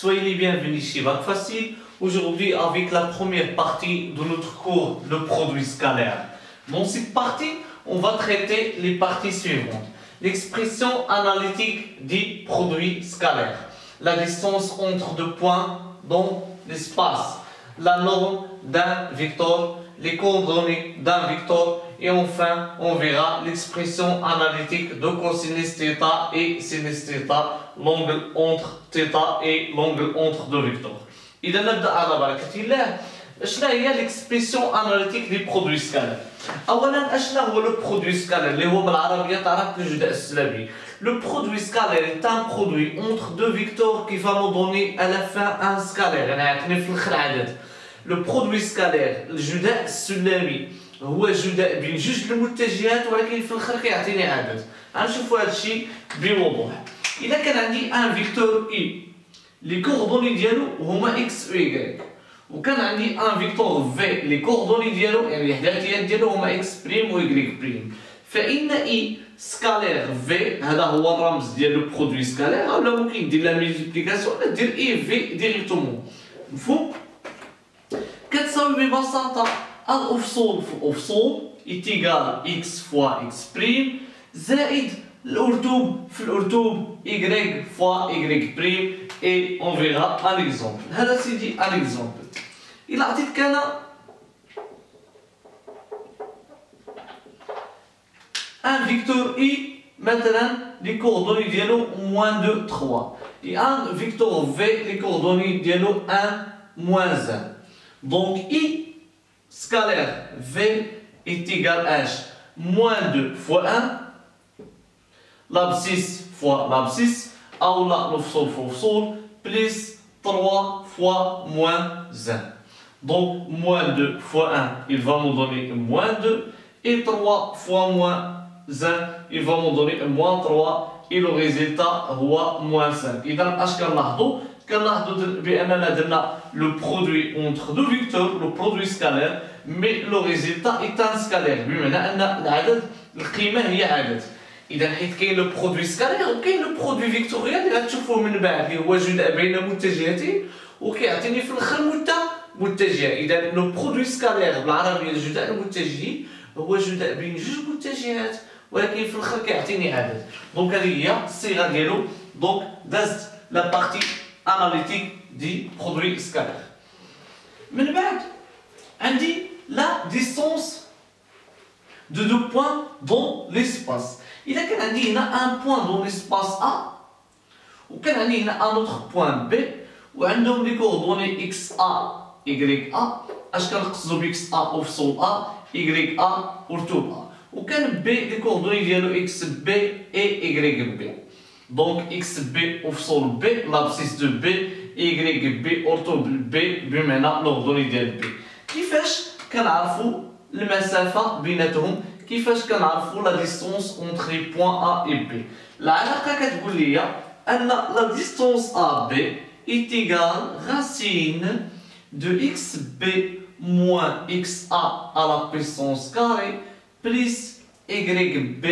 Soyez les bienvenus chez Bac Facile. Aujourd'hui, avec la première partie de notre cours, le produit scalaire. Dans cette partie, on va traiter les parties suivantes. L'expression analytique du produit scalaire. La distance entre deux points dans l'espace. La norme d'un vecteur. Les coordonnées d'un vecteur. Et enfin, on verra l'expression analytique de cosinus θ et sinus θ, l'angle entre θ et l'angle entre deux vecteurs. إذا نبدأ على بركة الله. شنو هي l'expression analytique du produit scalaire؟ أولاً شنو هو le produit scalaire اللي هو بالعربية تعرف الجداء السلبي. Le produit scalaire est un produit entre deux vecteurs qui va nous donner à la fin un scalaire. يعني يعطيني في الآخر عدد. Le produit scalaire الجداء السلبي هو جداء بين جوج المتجهات ولكن في الاخر كيعطيني عدد. غنشوفوا هذا الشيء بوضوح. اذا كان عندي ان فيكتور اي لي كوردوني ديالو هما اكس و واي، وكان عندي ان فيكتور في لي كوردوني ديالو يعني الاحداثيات ديالو هما اكس بريم و واي بريم، فان اي سكالير في هذا هو الرمز ديال لو برودوي سكالير، ولا ممكن دير لا ملتيبليكاسيون ولا دير اي في ديريكتومون. مفهوم؟ كتساوي ببساطه الأفصول في الأفصول est égal x fois x prime زائد الأرتوب في الأرتوب y fois y prime et on verra un exemple. هذا سيدي un exemple. إلا عطيتك أنا un vecteur i مثلا les coordonnées ديالو -2 3 et un vecteur v les coordonnées ديالو 1 -1. Donc i scalaire V est égal à H -2 fois 1 l'abscisse fois l'abscisse ou là l'offsol fois l'offsol plus 3 fois -1. Donc -2 fois 1 il va nous donner -2 et 3 fois -1 il va nous donner -3 et le résultat هو -5. إذا اش كنلاحظوا؟ كنلاحظوا بأننا درنا le produit entre deux vecteurs, le produit scalaire, mais le résultat est un scalaire. بمعنى أن العدد القيمة هي عدد. إذا حيت كاين le produit scalaire وكاين le produit vectoriel اللي غتشوفوه من بعد اللي هو جداء بين متجهتين وكيعطيني في الآخر متجهة. إذا le produit scalaire بالعربية الجداء المتجهي هو جداء بين جوج متجهات ولكن في الآخر كيعطيني عدد. دونك هذه هي الصيغة ديالو. دونك دازت la partie analytique du produit scalaire. من بعد عندي la distance de deux points dans l'espace. إذا كان عندي هنا un point dans l'espace A وكان عندي هنا un autre point B وعندهم لي coordonnées XA YA. اش كنقصدو ب XA أفصول A YA أرتوب A وكان B لي coordonnées ديالو XB et YB. Donc XB أفصول B l'abscisse de B YB أرتوب B بمعنى l'ordonnée ديال B. كيفاش كنعرفوا المسافة بيناتهم؟ كيفاش كنعرفوا la distance entre les points A et B؟ العلاقة كتقول لي أن la distance AB est égale racine de XB moins XA à la puissance carrée plus YB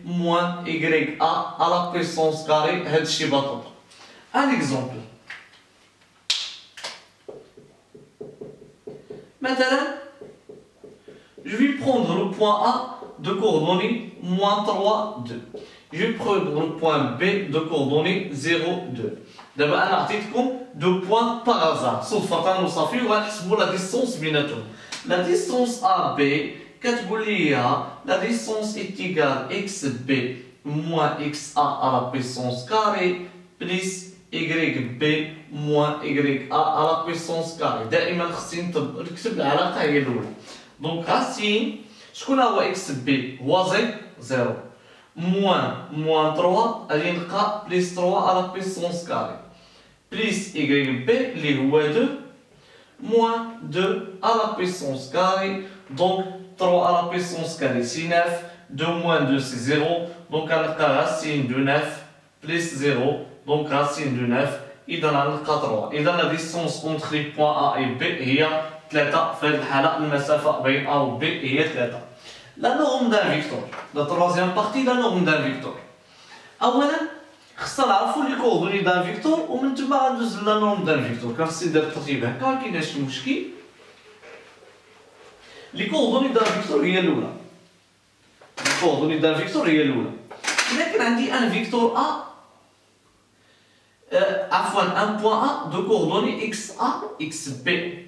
moins YA à la puissance carrée. هاد الشي بطاطا. Un exemple. Maintenant, je vais prendre le point A de coordonnées -3 2. Je vais prendre le point B de coordonnées 0 2. دابا أنا عطيتكم deux points par hasard. صدفة وصافي وغنحسبوا la distance بيناتهم. La distance AB كتقول لي la distance est égale XB moins XA à la puissance carrée plus YB moins YA à la puissance carrée. دائما خصني نكتب العلاقة هي الأولى. دونك راسين شكون هو XB هو 0 moins 3 غادي نلقى plus 3 à la puissance carrée plus YB اللي هو 2 moins 2 à la puissance carrée. Donc 3 à la puissance carrée c'est 9, 2 moins 2 c'est 0, donc غنلقى racine de 9 plus 0, donc racine de 9 إذا غنلقى 3. إذا la distance entre les points A et B هي 3. في هذه الحالة المسافة بين A و B هي 3. La norme d'un vecteur. La troisième partie, la norme d'un vecteur. أولا خصنا نعرفوا لي كوردوني دان فيكتور ومن تما غندوز لا نورم دان فيكتور. كنخصني ندير الترتيب هكا مكايناش شي مشكل. لي كوردوني دان فيكتور هي الاولى. لي كوردوني دان فيكتور هي الاولى. اذا كان عندي ان فيكتور ا عفوا ان بوين ا دو كوردوني اكس ا اكس بي،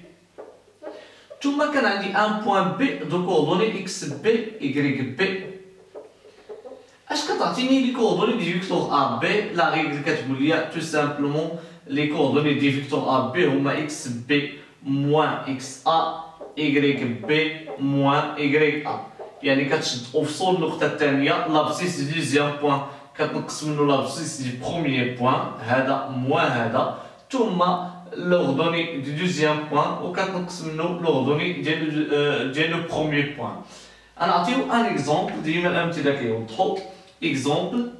ثم كان عندي ان بوين بي دو كوردوني اكس بي ايكغيك بي. اش كتعطيني لي كوردوني دي فيكتور ا بي؟ لا ريغل كتقول لي تو سامبلومون لي كوردوني دي فيكتور ا بي هما اكس بي موان اكس ا ايكغيك بي موان ايكغيك ا. يعني كتشد افصول النقطه الثانيه لابسيس دي دوزيام بوين كتنقص منه لابسيس دي بروميير بوين هذا موان هذا، ثم لوردوني دي دوزيام بوين وكتنقص منه لوردوني ديال لو بروميير بوين. غنعطيو ان اكزومبل، ديما الامثله كيوضحوا. اكزومبل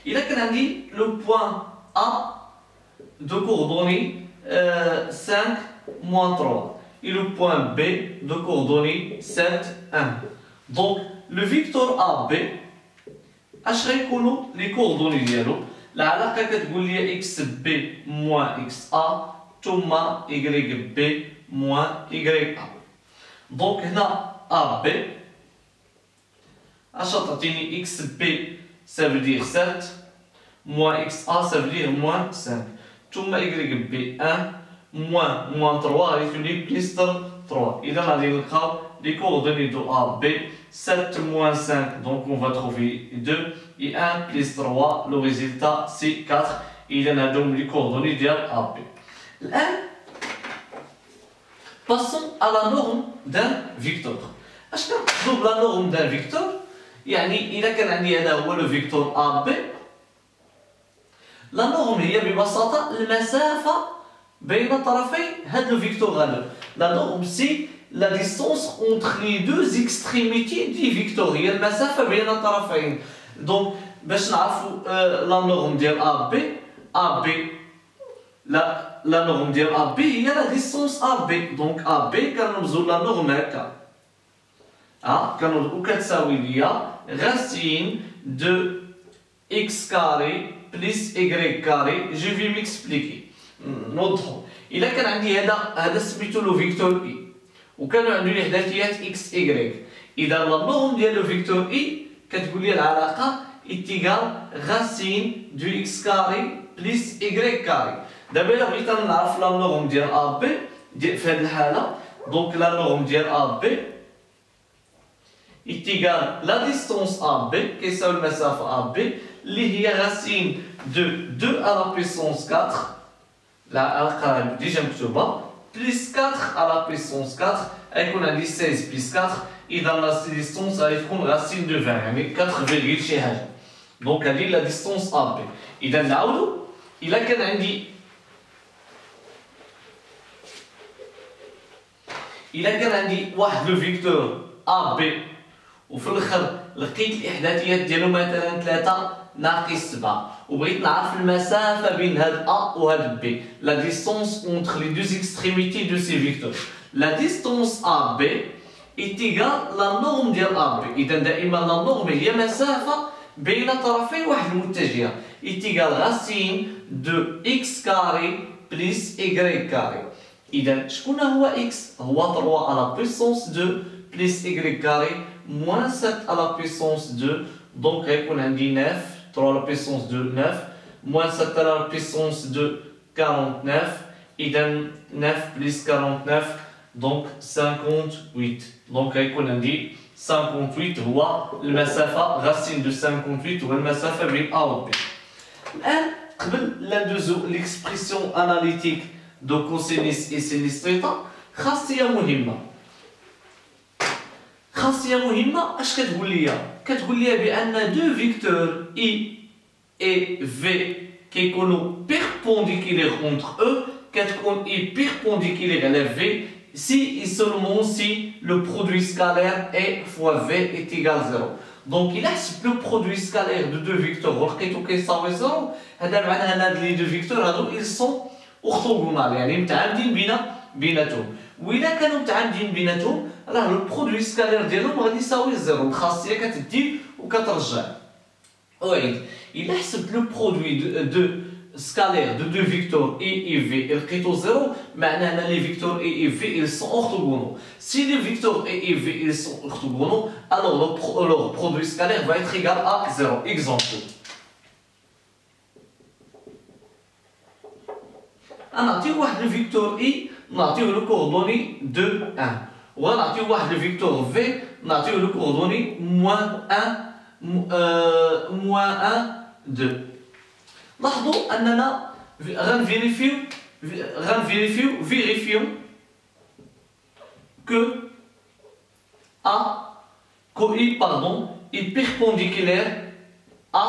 الا كان عندي لو بوين ا دو كوردوني 5 moins 3 et le point B de coordonnées 7 1. Donc le vecteur AB اش غيكونوا لي كوردوني ديالو؟ العلاقه كتقول لي اكس بي موان اكس ا ثم ايكغيك بي موان ايكغيك ا. دونك هنا ا بي اش تعطيني اكس بي سافدير 7 موان اكس ا سافدير موان 5 ثم ايكغيك بي 1 moins 3 غيتولي بليس 3. اذا غادي نلقاو les coordonnées de A, B, 7 moins 5, donc on va trouver 2, et 1 plus 3, le résultat c'est 4. Il y en a donc les coordonnées de A, B. Passons à la norme d'un vecteur. اش كنقصدو بلا norme d'un vecteur؟ يعني إذا كان عندي هذا هو le vecteur A, B، la norme هي ببساطة المسافة بين طرفي هذا le vecteur هذا. La norme c'est la distance entre les deux extrémités du vecteur هي المسافة بين الطرفين. دونك باش نعرفوا لا نورم ديال ا بي، ا بي لا نورم ديال ا بي هي لا ديستونس ا بي. دونك ا بي كنرمزو لا نورم هكا كنرمزو كتساوي ليا racine de x carré plus y carré. Je vais m'expliquer. نوضحو. إلا كان عندي هذا سميتو لو فيكتور اي وكانوا عندي الإحداثيات اكس ايكغيك، إذا لا نورم ديال لو فيكتور اي كتقول لي العلاقة إتيغال غاسين دو اكس كاري بليس ايكغيك كاري. دابا إلا بغيت أنا نعرف لا نورم ديال ا بي في هذه الحالة، دونك لا نورم ديال ا بي إتيغال لا ديستونس ا بي كيساوي المسافة ا بي اللي هي غاسين دو 2 à la puissance 4 العلاقة ديجا مكتوبة بليس 4 à la puissance 4 غيكون عندي 16 بليس 4، إذا لا ديستونس غادي تكون غاسين دو 20 يعني 4 فيغيل شي حاجة. دونك هادي لا ديستونس ا بي. إذا نعاودو، إلا كان عندي واحد لو فيكتور ا بي وفي الاخر لقيت الاحداثيات ديالو مثلا 3 ناقص 7 وبغيت نعرف المسافه بين هاد ا وهاد بي، لا ديستونس entre les deux extrémités de ces vecteurs. La distance AB est égale la norme ديال AB. إذا دائما لا نورم هي مسافة بين طرفي واحد المتجهة est égale racine de x carré plus y carré. إذا شكون هو x؟ هو 3 à la puissance 2 plus y carré moins 7 à la puissance 2. Donc غيكون عندي 9 3 à la puissance 2 9 moins 7 à la puissance 2 49. إذا 9 plus 49 donc 58. Donc غيكون عندي 58 هو المسافة racine de 58 هو المسافة بين A و B. الآن قبل لا ندوزو l'expression analytique de cosinus et sinus θ خاصية مهمة اش كتقول ليا؟ كتقول ليا بأن دو فيكتور I et V كيكونوا perpendiculaires entre eux كتكون I perpendiculaire على V si et seulement si le produit scalaire A fois V est égal à 0. Donc il حسب le produit scalaire de deux vecteurs ولقيتو كيساوي 0، هذا معناه ان هاد لي دو فيكتور هادو ils sont orthogonal يعني متعامدين بيناتهم. وإلا كانوا متعامدين بيناتهم راه لو برودوي سكالير ديالهم غادي يساوي زيرو. الخاصيه كتدي وكترجع. أعيد، إلا حسبت لو برودوي دو scalaire de deux vecteurs A et V et لقيتو زيرو، معناه أن les vecteurs A et V ils sont orthogonaux. Si les vecteurs A et V ils sont orthogonaux, alors leur produit scalaire va être égal à 0. Exemple. نعطيو واحد لو فيكتور اي نعطيو لو كوردوني 2 1 ونعطيو واحد لو فيكتور في نعطيو لو كوردوني موان 1 2. لاحظوا اننا غنفيريفيو que A est perpendiculaire à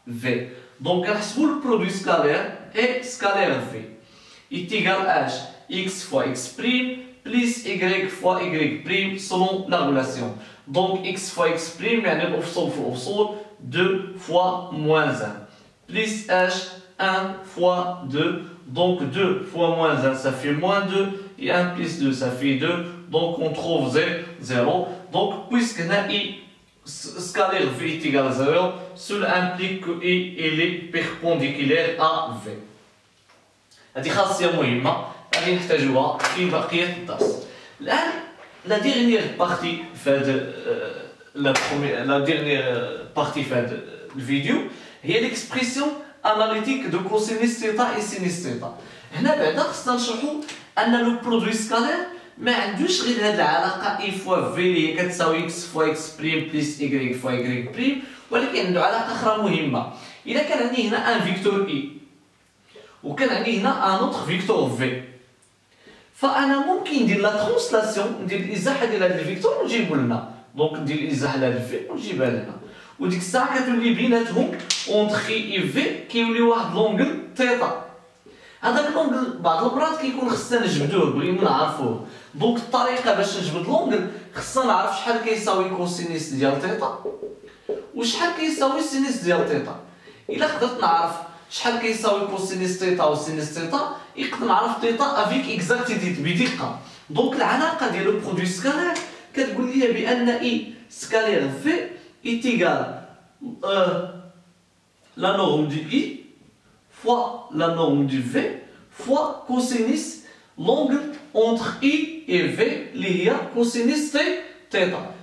V. Donc غنحسبوا le produit scalaire et scalaire V est égal à x fois x' plus y fois y' selon la relation. Donc x fois x' يعني الأفصول في الأفصول 2 fois moins 1 plus h 1 fois 2. Donc 2 fois moins 1 ça fait moins 2 et 1 plus 2 ça fait 2. Donc on trouve 0. Donc puisque I scalaire V est égal à 0, cela implique que I est perpendiculaire à V. هذه خاصية مهمة غادي نحتاجوها في بقية الدرس. الآن لا ديرنيير بارتي في هذا لا ديرنيير بارتي في هذا الفيديو هي ليكسبريسيون اناليتيك دو كوسينيس تيتا اي سينيس تيتا. هنا بعدا خصنا نشرحو ان لو برودوي سكالير ما عندوش غير هاد العلاقه اي فوا في اللي هي كتساوي اكس فوا اكس بريم بلس ايكغيك فوا ايكغيك بريم، ولكن عنده علاقه اخرى مهمه. اذا كان عندي هنا ان فيكتور اي وكان عندي هنا ان اوتر فيكتور في، فانا ممكن ندير لا ترانسلاسيون، ندير الازاحه ديال هاد الفيكتور ونجيبو لنا. دونك ندير الازاحه لهاد الفي ونجيبها لنا، وديك الساعه كتولي بيناتهم اونتر اي في كيولي واحد لونغل تيتا. هذاك لونغل بعض المرات كيكون خصنا نجبدوه، بغينا نعرفوه. دونك الطريقه باش نجبد لونغل خصنا نعرف شحال كيساوي كوسينيس ديال تيتا وشحال كيساوي سينيس ديال تيتا. الا قدرت نعرف شحال كيساوي كوسينيس تيتا وسينيس تيتا يقدر نعرف تيتا افيك اكزاكتيتي بدقه. دونك العلاقه ديال لو برودوي سكالير كتقول لي بان اي سكالير في est égal la norme du I fois la norme du V fois cosinus l'angle entre I et V اللي هي cosinus θ،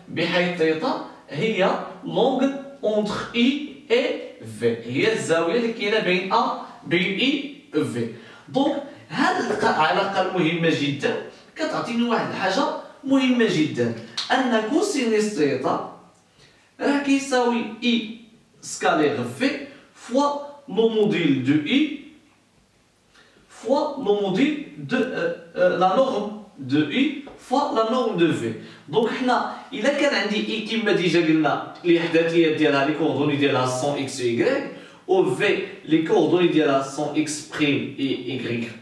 بحيث θ هي l'angle entre I et V، هي الزاوية اللي كاينة بين I و V. دونك هذه العلاقة المهمة جدا كتعطيني واحد الحاجة مهمة جدا، أن cosinus θ راه كيساوي I scalaire V fois le module de I fois le module de la norme de I fois la norme de V. دونك حنا إلا كان عندي I كما ديجا قلنا الإحداثيات ديالها لي كوردوني ديالها 100 x و y و V لي كوردوني ديالها 100 x' et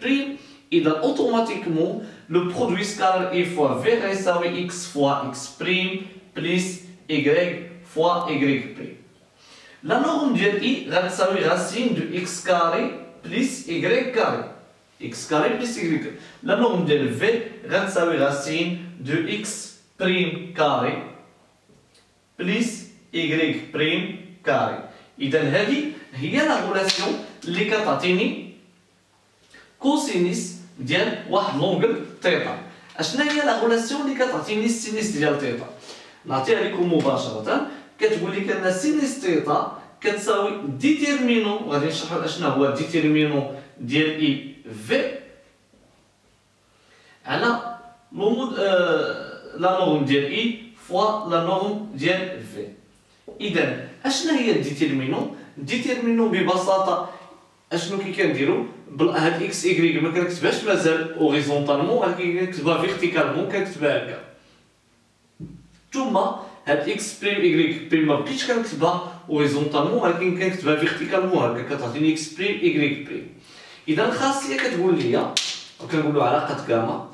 y'، إذا أوتوماتيكمون لو برودوي سكالير I fois V غيساوي x fois x' plus y fois y'. La norme de I غتساوي racine de x carré plus y carré. X carré plus y carré. La norme de V غتساوي racine de x prime carré plus y prime carré. إذا هذه هي لا غولاسيون اللي كتعطيني كوسينيس ديال واحد لونغل تيتا. اشنا هي لا غولاسيون اللي كتعطيني السينيس ديال تيتا؟ نعطيها لكم مباشرة. كتقول لك ان سينيس تيتا كتساوي ديتيرمينون، غادي نشرحوا اشنا هو ديتيرمينون ديال اي في على لا نورم ديال اي فوا لا نورم ديال في. اذا اشنا هي الديتيرمينون؟ الديتيرمينون ببساطه اشنو كنديروا هاد اكس ايكغيك ما كنكتبهاش مازال اوريزونطالمون، ولكن كنكتبها فيرتيكالمون، كنكتبها هكا. ثم هاد اكس بريم ايكغيك بريم ما بقيتش كنكتبها اوريزونطالمون، ولكن كنكتبها فيرتيكالمون هكا، كتعطيني اكس بريم ايكغيك بريم. اذا الخاصيه كتقول لي وكنقولوا علاقه كاما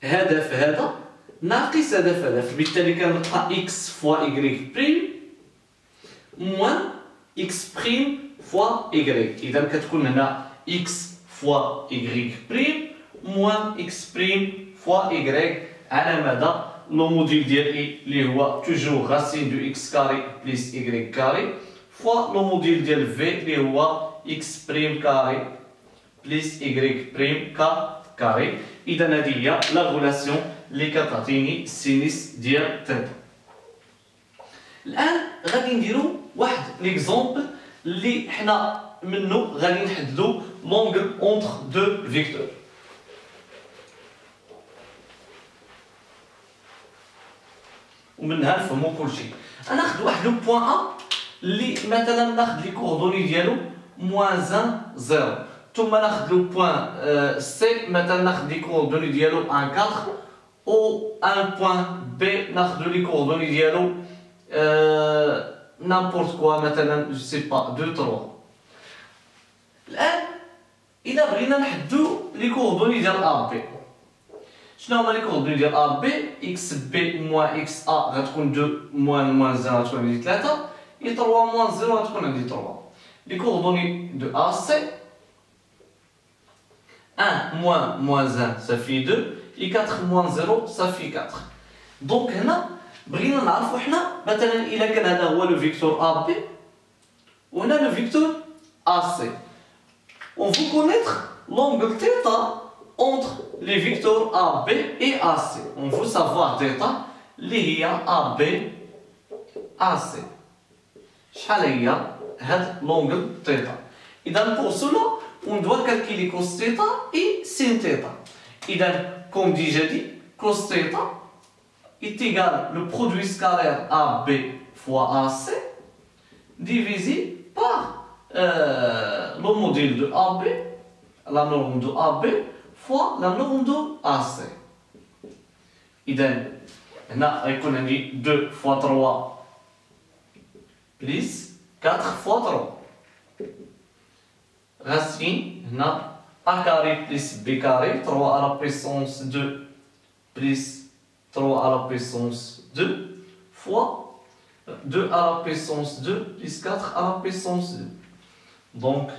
هذا في هذا ناقص هذا في هذا، فبالتالي كنلقى اكس فوا ايكغيك بريم موان اكس بريم فوا ايكغيك. اذا كتكون هنا اكس فوا ايكغيك بريم موان اكس بريم فوا ايكغيك على مدى لو موديل ديال اي اللي هو توجور راسين دو اكس كاري بليس اي كاري فوا لو موديل ديال في اللي هو اكس بريم كاري بليس اي بريم كاري. اذا هذه هي لا غولاسيون اللي كتعطيني السينيس ديال تيتا. الان غادي نديرو واحد ليكزومبل اللي حنا منه غادي نحددو لونغل اونتر دو فيكتور. ومنها نفهمو كلشي. غناخد واحد لو بوان ا اللي مثلا ناخد لي كوردوني ديالو موان 1 0 ثم ناخد لو بوان سي مثلا ناخد لي كوردوني ديالو 1 4 او ان بوان بي ناخدو لي كوردوني ديالو n'importe quoi مثلا جو سي با 2 3. الان الا بغينا نحدو لي كوردوني ديال ا بي شنو هما لي كوردوني ديال ا بي اكس بي موان اكس ا غتكون 2 موان 0 غتكون عندي 3 اي 3 موان 0 غتكون عندي 3. لي كوردوني دو ا سي 1 moins 1 ça fait 2 et 4 moins 0 ça fait 4. دونك هنا بغينا نعرفو حنا مثلا الا كان هذا هو لو فيكتور ا بي وهنا لو فيكتور ا سي. On veut connaître l'angle θ entre les vecteurs AB et AC. On veut savoir θ اللي هي AB AC. شحال هي هاد l'angle θ. إذا pour cela on doit calculer cos θ et sin θ. إذا comme déjà dit cos θ est égal le produit scalaire AB fois AC divisé par le modèle de AB, la norme de AB fois la norme de AC. إذا هنا غيكون عندي 2 fois 3 plus 4 fois 3. Racine هنا A carré plus B carré 3 à la puissance 2 plus 3 à la puissance 2 fois 2 à la puissance 2 plus 4 à la puissance 2. Donc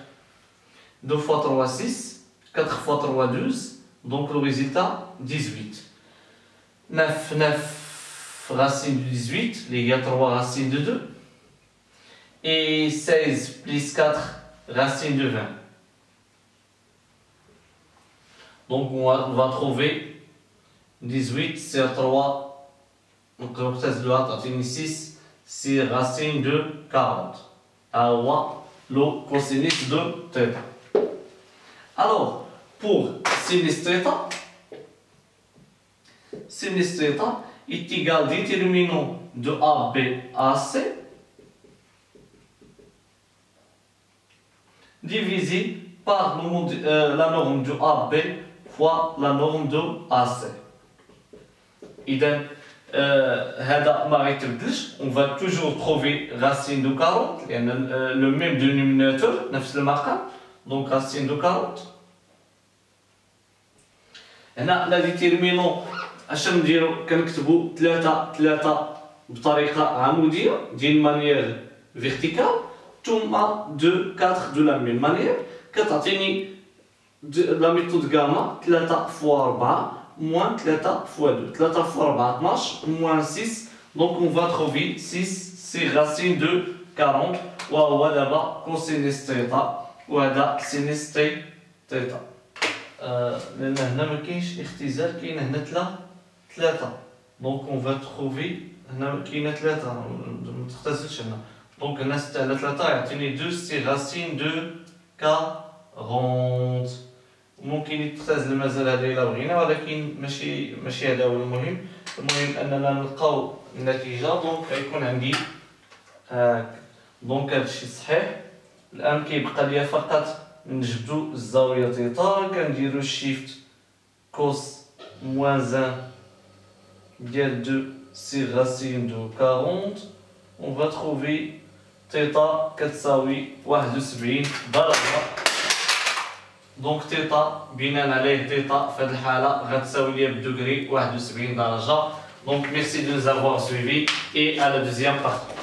2 fois 3 6, 4 fois 3 12, donc le résultat 18. 9 racine de 18, il y a 3 racines de 2. Et 16 plus 4 racine de 20. Donc on va trouver 18 sur 3, donc le test de la 6, c'est racine de 40. Alors, le cosinus de θ. Alors, pour sinus θ, sinus θ est égal déterminant de AB à C divisé par la norme de AB fois la norme de AC. إذا هذا ما غيتبدلش. On va toujours trouver racine de 40 لأن le même dénominateur نفس المقام. Donc racine de 40. هنا لا ديتيرمينون اش نديرو كنكتبو 3 بطريقة عمودية دين مانيير فيرتيكال ثم 2 4 دو لا ميم مانيير كتعطيني لا ميثود غاما 3 فوا 4 moins 3 fois 2. 3 fois 4, 12, moins 6. Donc on va trouver 6, c'est racine de 40. وهو دابا cosinus θ وهذا sinus θ. لأن هنا ما كاينش اختزال كاين هنا 3. Donc on va trouver هنا كاينه 3 ما تختزلش هنا. Donc هنا 6 على 3 يعطيني 2 c'est racine de 40. ممكن يتختزل مازال هذا إلا بغينا ولكن ماشي هذا هو المهم. المهم أننا نلقاو النتيجة. دونك غيكون عندي دونك هادشي صحيح. الآن كيبقى ليا فقط نجبدو الزاوية θ كنديرو شيفت كوس موان 1 ديال 2 سي راسين دو 40. On va trouver θ كتساوي 71 درجة. دونك θ بناء عليه θ في هذه الحالة غتساوي ليا بدوغري 71 درجة. دونك ميرسي دو nous avoir suivi et à la deuxième partie.